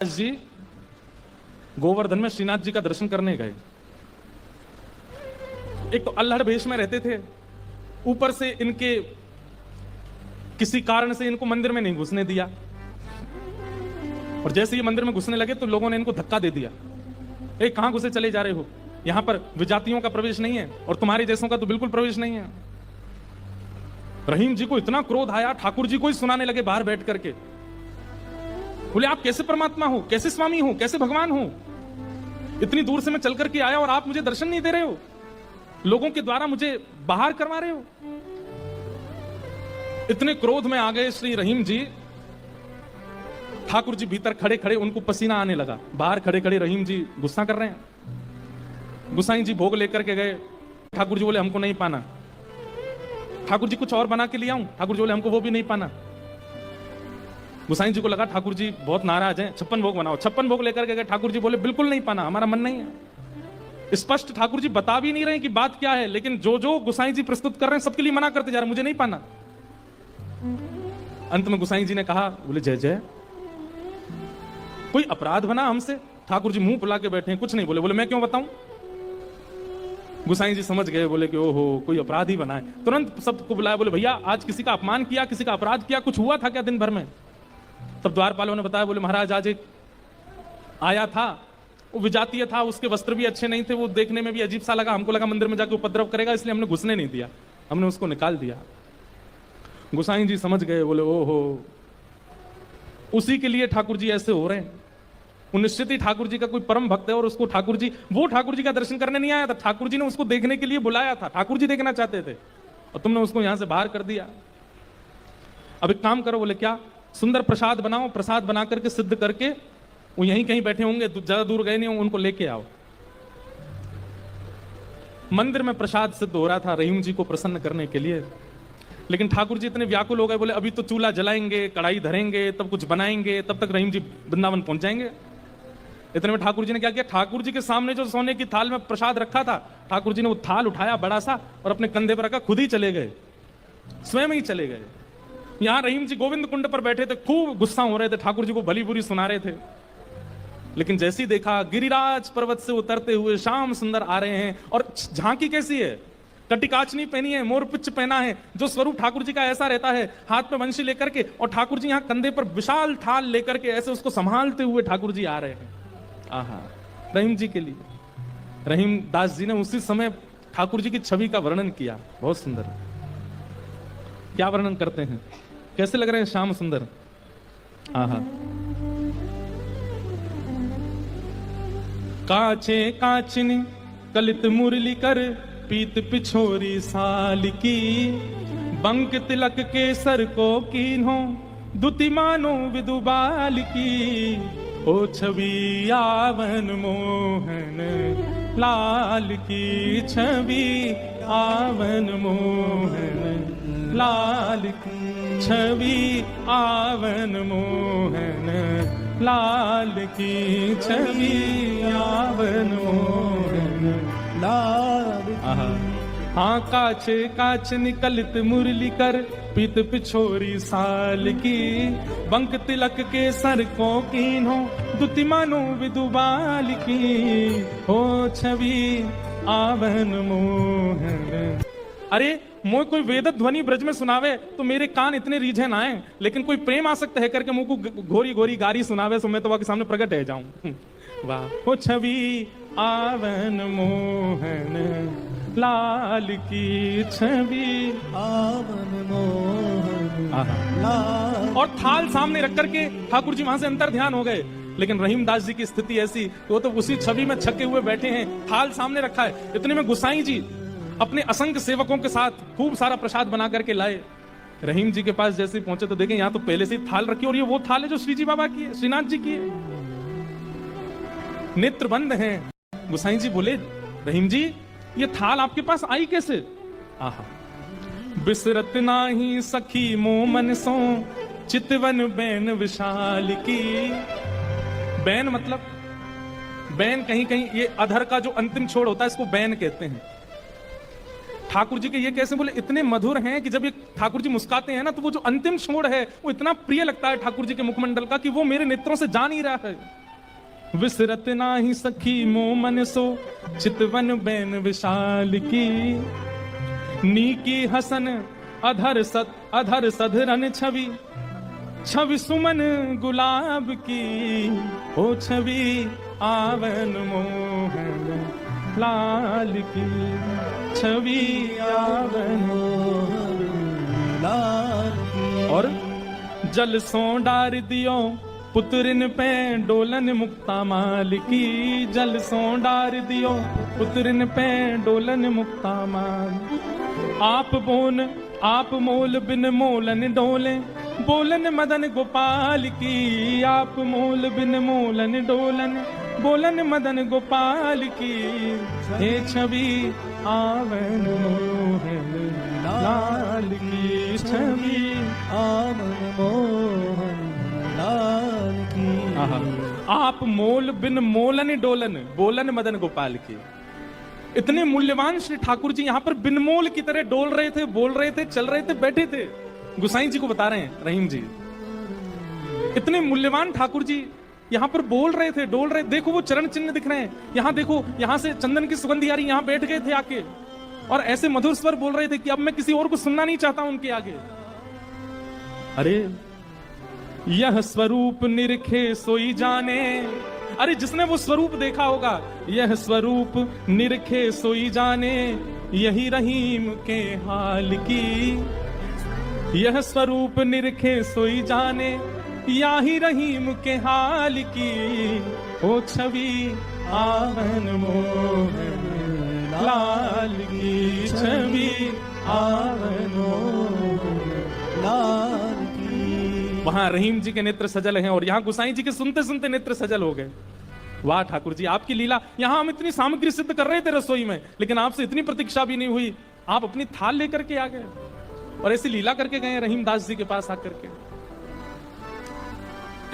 जी गोवर्धन में श्रीनाथ जी का दर्शन करने गए। एक तो अल्हड़ भेष में रहते थे, ऊपर से इनके किसी कारण से इनको मंदिर में नहीं घुसने दिया, और जैसे ये मंदिर में घुसने लगे तो लोगों ने इनको धक्का दे दिया। कहां घुसे चले जा रहे हो, यहां पर विजातियों का प्रवेश नहीं है और तुम्हारे जैसों का तो बिल्कुल प्रवेश नहीं है। रहीम जी को इतना क्रोध आया, ठाकुर जी को ही सुनाने लगे बाहर बैठ करके। बोले आप कैसे परमात्मा हो, कैसे स्वामी हो, कैसे भगवान हो? इतनी दूर से मैं चल करके आया और आप मुझे दर्शन नहीं दे रहे हो, लोगों के द्वारा मुझे बाहर करवा रहे हो। इतने क्रोध में आ गए श्री रहीम जी। ठाकुर जी भीतर खड़े खड़े उनको पसीना आने लगा, बाहर खड़े खड़े रहीम जी गुस्सा कर रहे हैं। गुसाई जी भोग लेकर के गए, ठाकुर जी बोले हमको नहीं पाना। ठाकुर जी कुछ और बना के ले आऊं, ठाकुर जी बोले हमको वो भी नहीं पाना। गुसाई जी को लगा ठाकुर जी बहुत नाराज हैं, 56 भोग बनाओ। 56 भोग लेकर के गए, ठाकुर जी बोले बिल्कुल नहीं पाना, हमारा मन नहीं है। स्पष्ट ठाकुर जी बता भी नहीं रहे कि बात क्या है, लेकिन जो जो गुसाई जी प्रस्तुत कर रहे हैं सबके लिए मना करते जा रहे हैं, मुझे नहीं पाना। अंत में गुसाई जी ने कहा, बोले जय जय, कोई अपराध बना हमसे? ठाकुर जी मुंह फुला के बैठे हैं, कुछ नहीं बोले। बोले मैं क्यों बताऊं? गुसाई जी समझ गए, बोले कि ओहो कोई अपराध ही बना है। तुरंत सबको बुलाया, बोले भैया आज किसी का अपमान किया, किसी का अपराध किया, कुछ हुआ था क्या दिन भर में? तब द्वारपालों ने बताया, बोले महाराज आज एक आया था, वो विजातीय था, उसके वस्त्र भी अच्छे नहीं थे, वो देखने में भी अजीब सा लगा, हमको लगा मंदिर में जाके उपद्रव करेगा, इसलिए हमने घुसने नहीं दिया, हमने उसको निकाल दिया। गुसाई जी समझ गए, बोले ओहो उसी के लिए ठाकुर जी ऐसे हो रहे हैं। वो निश्चित ही ठाकुर जी का कोई परम भक्त है और उसको ठाकुर जी का दर्शन करने नहीं आया था, ठाकुर जी ने उसको देखने के लिए बुलाया था, ठाकुर जी देखना चाहते थे और तुमने उसको यहां से बाहर कर दिया। अब एक काम करो, बोले क्या? सुंदर प्रसाद बनाओ, प्रसाद बना करके सिद्ध करके, वो यहीं कहीं बैठे होंगे, ज्यादा दूर गए नहीं होंगे, उनको लेके आओ। मंदिर में प्रसाद सिद्ध हो रहा था रहीम जी को प्रसन्न करने के लिए, लेकिन ठाकुर जी इतने व्याकुल हो गए, बोले अभी तो चूल्हा जलाएंगे, कढ़ाई धरेंगे, तब कुछ बनाएंगे, तब तक रहीम जी वृंदावन पहुंच जाएंगे। इतने में ठाकुर जी ने क्या किया, ठाकुर जी के सामने जो सोने की थाल में प्रसाद रखा था, ठाकुर जी ने वो थाल उठाया बड़ा सा और अपने कंधे पर रखा, खुद ही चले गए, स्वयं ही चले गए। यहां रहीम जी गोविंद कुंड पर बैठे थे, खूब गुस्सा हो रहे थे, ठाकुर जी को भली बुरी सुना रहे थे। लेकिन जैसे ही देखा गिरिराज पर्वत से उतरते हुए श्याम सुंदर आ रहे हैं, और झांकी कैसी है, कटिकाचनी पहनी है, मोरपिच पहना है, जो स्वरूप ठाकुर जी का ऐसा रहता है, हाथ में वंशी लेकर के, और ठाकुर जी यहाँ कंधे पर विशाल थाल लेकर के ऐसे उसको संभालते हुए ठाकुर जी आ रहे हैं। आहा, रहीम जी के लिए रहीम दास जी ने उसी समय ठाकुर जी की छवि का वर्णन किया, बहुत सुंदर। क्या वर्णन करते हैं, कैसे लग रहे हैं श्याम सुंदर? आहा, काचे काचनी कलित मुरली कर, पीत पिछोरी साल की, बंक तिलक के सर को कीन्हो, दुति मानो विदुबाल की, ओ छवि आवन मोहन लाल की, छवि आवन मोहन लाल की, छवि आवन मोहन लाल की, छवि आवन मोहन लाल की। हाँ काछे काछ निकलित मुरली कर, पीत पिछोरी साल की, बंक तिलक के सर को कीन्हो, दुति मानो विदुबाल की, हो छवि आवन मोहन। अरे मोह कोई वेद ध्वनि ब्रज में सुनावे तो मेरे कान इतने रीझे ना आए, लेकिन कोई प्रेम आसक्त है करके मुंह को घोरी घोरी गारी सुनावे, सो मैं तो के सामने प्रकट रह जाऊं। वाह, हो छवि आवन मोहन लाल की, छवि आवन मोहन लाल। और थाल सामने रख करके ठाकुर जी वहां से अंतर ध्यान हो गए, लेकिन रहीम दास जी की स्थिति ऐसी, वो तो उसी छवि में छके हुए बैठे हैं, थाल सामने रखा है। इतने में गुसाई जी अपने असंख्य सेवकों के साथ खूब सारा प्रसाद बना करके लाए। रहीम जी के पास जैसे ही पहुंचे तो देखें यहाँ तो पहले से ही थाल रखी, और ये वो थाल है जो श्री जी बाबा की है, श्रीनाथ जी की है। नेत्र बंद हैं। गुसाई जी बोले रहीम जी ये थाल आपके पास आई कैसे? आहा, बिसरत नाही सखी मोमन सो, चितवन बैन विशाल की। बैन मतलब, बैन कहीं कहीं ये अधर का जो अंतिम छोड़ होता है इसको बैन कहते हैं। ठाकुर जी के ये कैसे बोले, इतने मधुर हैं कि जब ये ठाकुर जी मुस्काते हैं ना, तो वो जो अंतिम छोड़ है वो इतना प्रिय लगता है ठाकुर जी के मुखमंडल का कि वो मेरे नेत्रों से जा नहीं रहा है। विसरत नाही सखी मोमन सो चितवन बैन विशाल की, नीकी हसन अधर सधरन छवि, छवि सुमन गुलाब की, ओ छवि आवन मोहन लाल की, छवि आवन लाल की। और जल सो डार दियो पुत्रिन पे डोलन मुक्ता माल की, जल सो डार दियो पुत्रिन पे डोलन मुक्ता माल। आप मोल बिन मोलन डोले, बोलन मदन गोपाल की, आप मोल बिन मोलन डोलन, बोलन मदन गोपाल की, हे छवि आवन मोहन लाल की, छवि आवन मोहन लाल की। आप मोल बिन मोलन डोलन, बोलन मदन गोपाल की। इतने मूल्यवान श्री ठाकुर जी यहाँ पर बिन मोल की तरह डोल रहे थे, बोल रहे थे, चल रहे थे, बैठे थे। गुसाई जी को बता रहे हैं रहीम जी, इतने मूल्यवान ठाकुर जी यहाँ पर बोल रहे थे, डोल रहे। देखो वो चरण चिन्ह दिख रहे हैं, यहाँ देखो, यहाँ से चंदन की सुगंधी आ रही, यहाँ बैठ गए थे आके और ऐसे मधुर स्वर बोल रहे थे कि अब मैं किसी और को सुनना नहीं चाहता उनके आगे। अरे यह स्वरूप निरखे सोई जाने, अरे जिसने वो स्वरूप देखा होगा, यह स्वरूप निरखे सोई जाने, यही रहीम के हाल की, यह स्वरूप निरखे सोई जाने, याही रहीम के हाल की, ओ छवि आवन मोहन लाल की, छवि आवन मोहन लाल की। वहां रहीम जी के नेत्र सजल हैं और यहाँ गुसाई जी के सुनते सुनते नेत्र सजल हो गए। वाह ठाकुर जी, आपकी लीला। यहां हम इतनी सामग्री सिद्ध कर रहे थे रसोई में, लेकिन आपसे इतनी प्रतीक्षा भी नहीं हुई, आप अपनी थाल लेकर के आ गए और ऐसी लीला करके गए रहीम दास जी के पास आकर के।